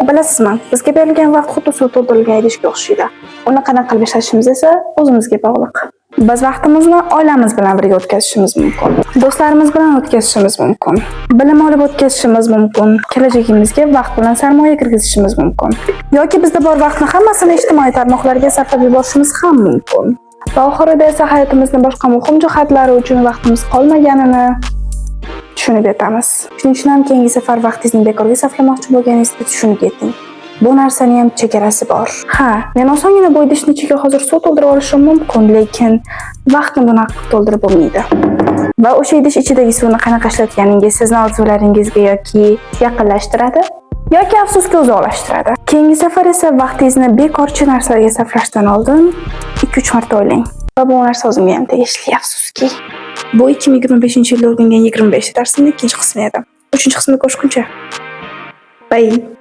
Bilasizmi, bizga berilgan vaqt xuddi suv to'ldirilgan idishga o'xshaydi. Uni qanday qilib ishlatishimiz esa o'zimizga bog'liq. Biz vaqtimizni oilamiz bilan birga o'tkazishimiz mumkin. Do'stlarimiz bilan o'tkazishimiz mumkin. Bilim olib o'tkazishimiz mumkin. Kelajagimizga vaqt bilan sarmoya kirgizishimiz mumkin. Yoki bizda bor vaqtni hammasini ijtimoiy tarmoqlarga sarflab yuborishimiz ham mumkin. Va oxirida esa hayotimizning boshqa muhim jihatlari uchun vaqtimiz qolmaganini tushunib yetamiz. Shuning uchun ham keyingi safar vaqtingizni bekorga sarflamoqchi bo'lganingizda tushunib yeting. Bu narsaning ham chegarasi bor. Ha, men osongina bu idishni ichiga hozir suv to'ldirib olishim mumkin, lekin vaqtni buni to'ldirib bo'lmaydi. Va o'sha idish ichidagi suvni qanaqa ishlatganingiz sizni orzularingizga yoki yaqinlashtiradi yoki afsuski uzoqlashtiradi. Keyingi safar esa vaqtingizni bekorchi narsalarga sarflashdan oldin 2-3 marta o'ylang. Va bu narsa o'zimga ham tegishli, afsuski. Bu 2025-yilda o'rgangan 25 darsimning ikkinchi qismi edi. 3-qismini ko'rishguncha. Bye.